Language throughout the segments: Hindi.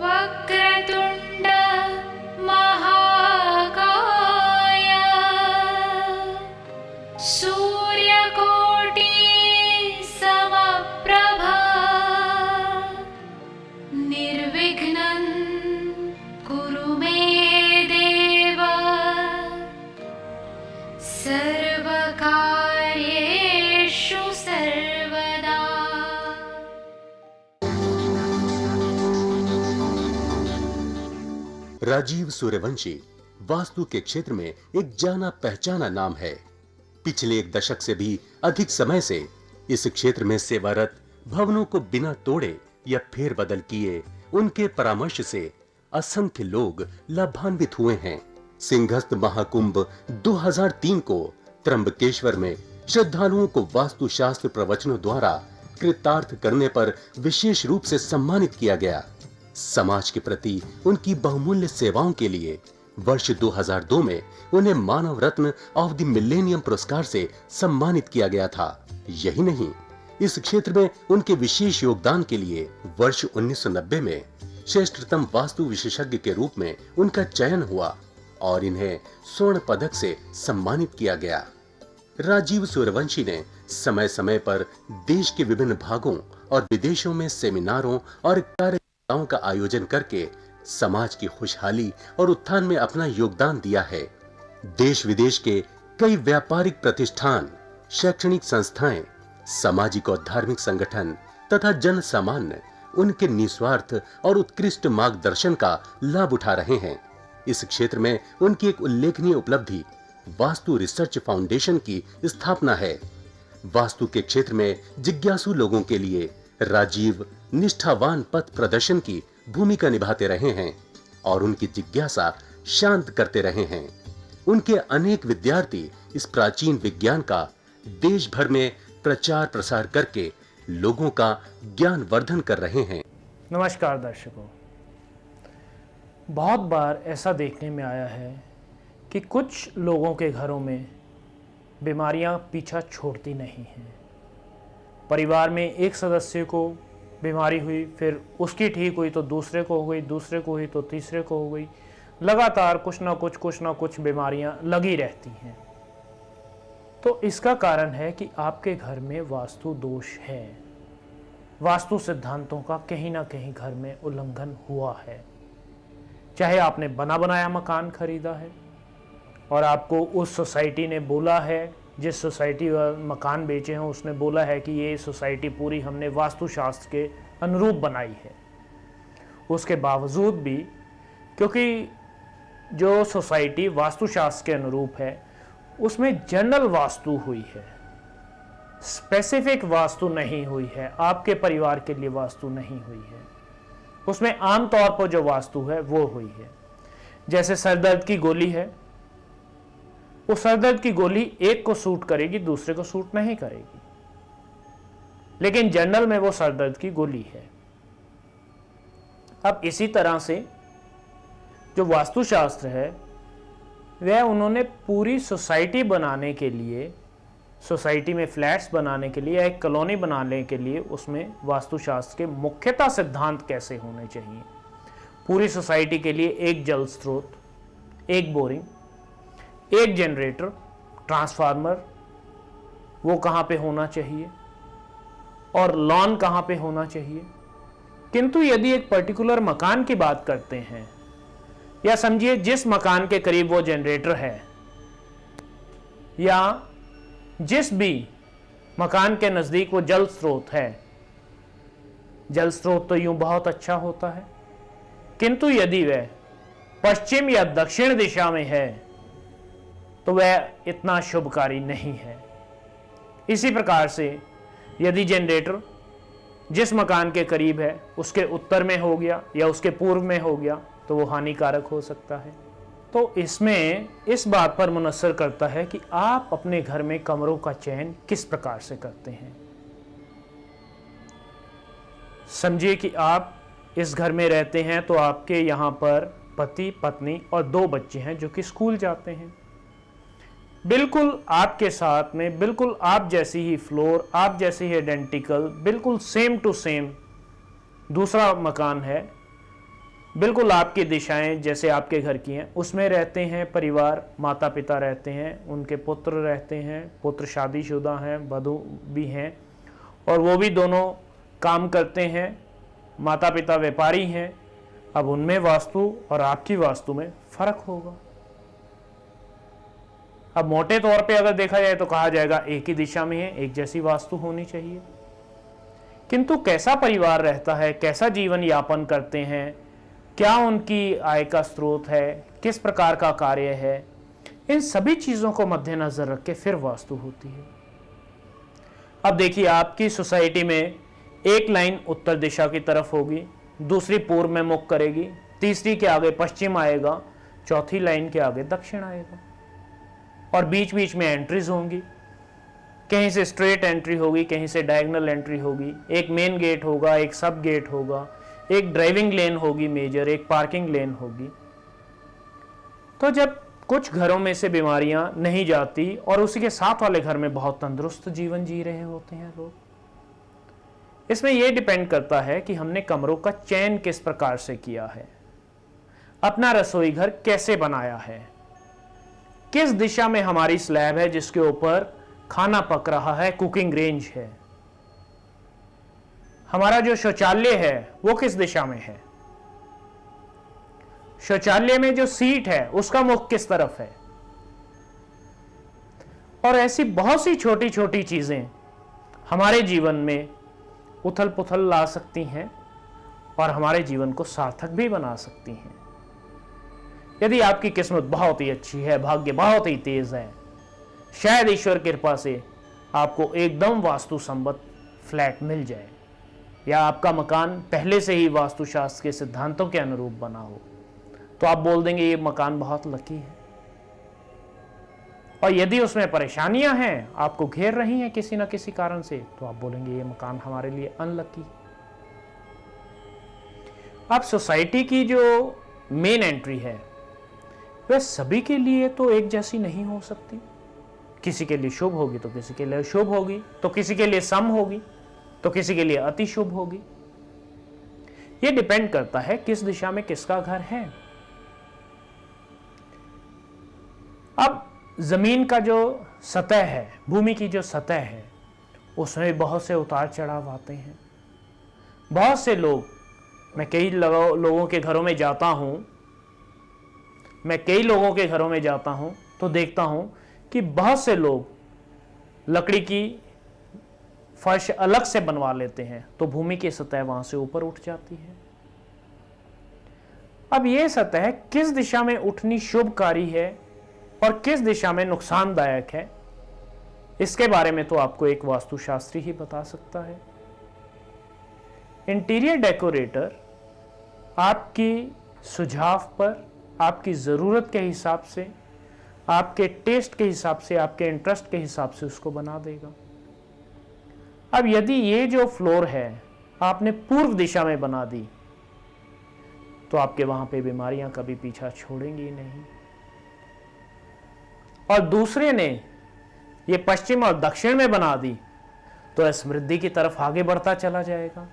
वक्रतुण्ड महाकाय सूर्यकोटि समप्रभा निर्विघ्नं कुरु मे देव सर्वकार्येषु सर्वदा। राजीव सूर्यवंशी वास्तु के क्षेत्र में एक जाना पहचाना नाम है। पिछले एक दशक से भी अधिक समय से इस क्षेत्र में सेवारत, भवनों को बिना तोड़े या फेरबदल किए उनके परामर्श से असंख्य लोग लाभान्वित हुए हैं। सिंहस्थ महाकुंभ 2003 को त्र्यंबकेश्वर में श्रद्धालुओं को वास्तुशास्त्र प्रवचनों द्वारा कृतार्थ करने पर विशेष रूप से सम्मानित किया गया। समाज के प्रति उनकी बहुमूल्य सेवाओं के लिए वर्ष 2002 में उन्हें मानव रत्न ऑफ द मिलेनियम पुरस्कार से सम्मानित किया गया था। यही नहीं, इस क्षेत्र में उनके विशेष योगदान के लिए वर्ष 1990 में श्रेष्ठतम वास्तु विशेषज्ञ के रूप में उनका चयन हुआ और इन्हें स्वर्ण पदक से सम्मानित किया गया। राजीव सूर्यवंशी ने समय समय पर देश के विभिन्न भागों और विदेशों में सेमिनारों और कार्यक्रमों का आयोजन करके समाज की खुशहाली और उत्थान में अपना योगदान दिया है। देश विदेश के कई व्यापारिक प्रतिष्ठान, शैक्षणिक संस्थाएं, सामाजिक और धार्मिक संगठन तथा जन सामान्य उनके निस्वार्थ और उत्कृष्ट मार्गदर्शन का लाभ उठा रहे हैं। इस क्षेत्र में उनकी एक उल्लेखनीय उपलब्धि वास्तु रिसर्च फाउंडेशन की स्थापना है। वास्तु के क्षेत्र में जिज्ञासु लोगों के लिए राजीव निष्ठावान पथ प्रदर्शन की भूमिका निभाते रहे हैं और उनकी जिज्ञासा शांत करते रहे हैं। उनके अनेक विद्यार्थी इस प्राचीन विज्ञान का देश भर में प्रचार प्रसार करके लोगों का ज्ञान वर्धन कर रहे हैं। नमस्कार दर्शकों, बहुत बार ऐसा देखने में आया है कि कुछ लोगों के घरों में बीमारियां पीछा छोड़ती नहीं हैं। परिवार में एक सदस्य को बीमारी हुई, फिर उसकी ठीक हुई तो दूसरे को हो गई, दूसरे को हुई तो तीसरे को हो गई। लगातार कुछ ना कुछ बीमारियां लगी रहती हैं। तो इसका कारण है कि आपके घर में वास्तु दोष है। वास्तु सिद्धांतों का कहीं ना कहीं घर में उल्लंघन हुआ है। चाहे आपने बना बनाया मकान खरीदा है और आपको उस सोसाइटी ने बोला है, जिस सोसाइटी मकान बेचे हैं उसने बोला है कि ये सोसाइटी पूरी हमने वास्तुशास्त्र के अनुरूप बनाई है। उसके बावजूद भी क्योंकि जो सोसाइटी वास्तुशास्त्र के अनुरूप है उसमें जनरल वास्तु हुई है, स्पेसिफिक वास्तु नहीं हुई है, आपके परिवार के लिए वास्तु नहीं हुई है, उसमें आमतौर पर जो वास्तु है वो हुई है। जैसे सरदर्द की गोली है, वो सरदर्द की गोली एक को सूट करेगी, दूसरे को सूट नहीं करेगी, लेकिन जनरल में वो सरदर्द की गोली है। अब इसी तरह से जो वास्तुशास्त्र है वह उन्होंने पूरी सोसाइटी बनाने के लिए, सोसाइटी में फ्लैट्स बनाने के लिए, एक कॉलोनी बनाने के लिए उसमें वास्तुशास्त्र के मुख्यतः सिद्धांत कैसे होने चाहिए। पूरी सोसाइटी के लिए एक जल स्रोत, एक बोरिंग, एक जनरेटर, ट्रांसफार्मर वो कहाँ पे होना चाहिए और लॉन कहाँ पे होना चाहिए। किंतु यदि एक पर्टिकुलर मकान की बात करते हैं या समझिए जिस मकान के करीब वो जनरेटर है या जिस भी मकान के नज़दीक वो जल स्रोत है, जल स्रोत तो यूं बहुत अच्छा होता है, किंतु यदि वह पश्चिम या दक्षिण दिशा में है तो वह इतना शुभकारी नहीं है। इसी प्रकार से यदि जनरेटर जिस मकान के करीब है उसके उत्तर में हो गया या उसके पूर्व में हो गया तो वो हानिकारक हो सकता है। तो इसमें इस बात पर मुनस्सर करता है कि आप अपने घर में कमरों का चयन किस प्रकार से करते हैं। समझिए कि आप इस घर में रहते हैं तो आपके यहाँ पर पति, पत्नी और 2 बच्चे हैं जो कि स्कूल जाते हैं। बिल्कुल आपके साथ में बिल्कुल आप जैसी ही फ्लोर, आप जैसी ही आइडेंटिकल, बिल्कुल सेम टू सेम दूसरा मकान है बिल्कुल आपकी दिशाएं जैसे आपके घर की हैं उसमें रहते हैं परिवार, माता पिता रहते हैं, उनके पुत्र रहते हैं, पुत्र शादीशुदा हैं, वधू भी हैं और वो भी दोनों काम करते हैं, माता पिता व्यापारी हैं। अब उनमें वास्तु और आपकी वास्तु में फर्क होगा। अब मोटे तौर पे अगर देखा जाए तो कहा जाएगा एक ही दिशा में है, एक जैसी वास्तु होनी चाहिए। किंतु कैसा परिवार रहता है, कैसा जीवन यापन करते हैं, क्या उनकी आय का स्रोत है, किस प्रकार का कार्य है, इन सभी चीजों को मद्देनजर रख के फिर वास्तु होती है। अब देखिए आपकी सोसाइटी में एक लाइन उत्तर दिशा की तरफ होगी, दूसरी पूर्व में मुख करेगी, तीसरी के आगे पश्चिम आएगा, चौथी लाइन के आगे दक्षिण आएगा और बीच बीच में एंट्रीज होंगी। कहीं से स्ट्रेट एंट्री होगी, कहीं से डायगोनल एंट्री होगी, एक मेन गेट होगा, एक सब गेट होगा, एक ड्राइविंग लेन होगी मेजर, एक पार्किंग लेन होगी। तो जब कुछ घरों में से बीमारियां नहीं जाती और उसी के साथ वाले घर में बहुत तंदुरुस्त जीवन जी रहे होते हैं लोग, इसमें यह डिपेंड करता है कि हमने कमरों का चयन किस प्रकार से किया है, अपना रसोई घर कैसे बनाया है, किस दिशा में हमारी स्लैब है जिसके ऊपर खाना पक रहा है, कुकिंग रेंज है, हमारा जो शौचालय है वो किस दिशा में है, शौचालय में जो सीट है उसका मुख किस तरफ है। और ऐसी बहुत सी छोटी छोटी चीजें हमारे जीवन में उथल पुथल ला सकती हैं और हमारे जीवन को सार्थक भी बना सकती हैं। यदि आपकी किस्मत बहुत ही अच्छी है, भाग्य बहुत ही तेज है, शायद ईश्वर कृपा से आपको एकदम वास्तु संबद्ध फ्लैट मिल जाए या आपका मकान पहले से ही वास्तुशास्त्र के सिद्धांतों के अनुरूप बना हो, तो आप बोल देंगे ये मकान बहुत लकी है। और यदि उसमें परेशानियां हैं, आपको घेर रही हैं किसी ना किसी कारण से, तो आप बोलेंगे ये मकान हमारे लिए अनलकी। अब सोसाइटी की जो मेन एंट्री है वह सभी के लिए तो एक जैसी नहीं हो सकती। किसी के लिए शुभ होगी तो किसी के लिए अशुभ होगी, तो किसी के लिए सम होगी तो किसी के लिए अति शुभ होगी। यह डिपेंड करता है किस दिशा में किसका घर है। अब जमीन का जो सतह है, भूमि की जो सतह है, उसमें बहुत से उतार चढ़ाव आते हैं। बहुत से लोग, मैं कई लोगों के घरों में जाता हूं तो देखता हूं कि बहुत से लोग लकड़ी की फर्श अलग से बनवा लेते हैं तो भूमि की सतह वहां से ऊपर उठ जाती है। अब यह सतह किस दिशा में उठनी शुभकारी है और किस दिशा में नुकसानदायक है, इसके बारे में तो आपको एक वास्तुशास्त्री ही बता सकता है। इंटीरियर डेकोरेटर आपकी सुझाव पर, आपकी ज़रूरत के हिसाब से, आपके टेस्ट के हिसाब से, आपके इंटरेस्ट के हिसाब से उसको बना देगा। अब यदि ये जो फ्लोर है आपने पूर्व दिशा में बना दी तो आपके वहां पे बीमारियां कभी पीछा छोड़ेंगी नहीं, और दूसरे ने ये पश्चिम और दक्षिण में बना दी तो समृद्धि की तरफ आगे बढ़ता चला जाएगा।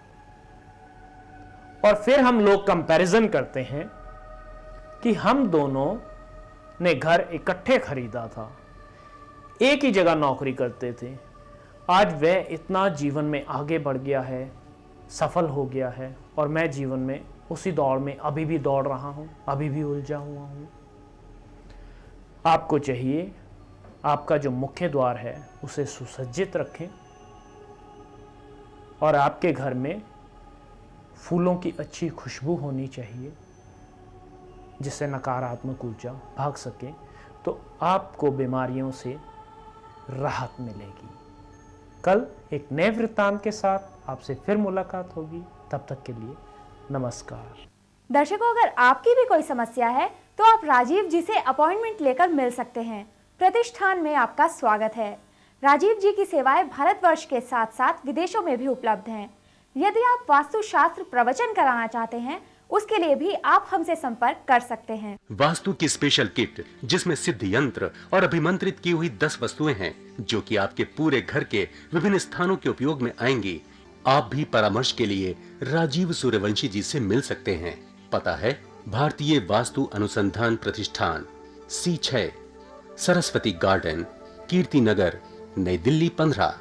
और फिर हम लोग कंपैरिजन करते हैं कि हम दोनों ने घर इकट्ठे खरीदा था, एक ही जगह नौकरी करते थे, आज वह इतना जीवन में आगे बढ़ गया है, सफल हो गया है, और मैं जीवन में उसी दौड़ में अभी भी दौड़ रहा हूं, अभी भी उलझा हुआ हूं। आपको चाहिए आपका जो मुख्य द्वार है उसे सुसज्जित रखें और आपके घर में फूलों की अच्छी खुशबू होनी चाहिए जिससे नकारात्मक ऊर्जा भाग सके, तो आपको बीमारियों से राहत मिलेगी। कल एक नए वृत्तांत के साथ आपसे फिर मुलाकात होगी, तब तक के लिए नमस्कार। दर्शकों, अगर आपकी भी कोई समस्या है तो आप राजीव जी से अपॉइंटमेंट लेकर मिल सकते हैं। प्रतिष्ठान में आपका स्वागत है। राजीव जी की सेवाएं भारतवर्ष के साथ साथ विदेशों में भी उपलब्ध हैं। यदि आप वास्तुशास्त्र प्रवचन कराना चाहते हैं, उसके लिए भी आप हमसे संपर्क कर सकते हैं। वास्तु की स्पेशल किट जिसमें सिद्ध यंत्र और अभिमंत्रित की हुई 10 वस्तुएं हैं जो कि आपके पूरे घर के विभिन्न स्थानों के उपयोग में आएंगी। आप भी परामर्श के लिए राजीव सूर्यवंशी जी से मिल सकते हैं। पता है भारतीय वास्तु अनुसंधान प्रतिष्ठान, C6, सरस्वती गार्डन, कीर्ति नगर, नई दिल्ली 15।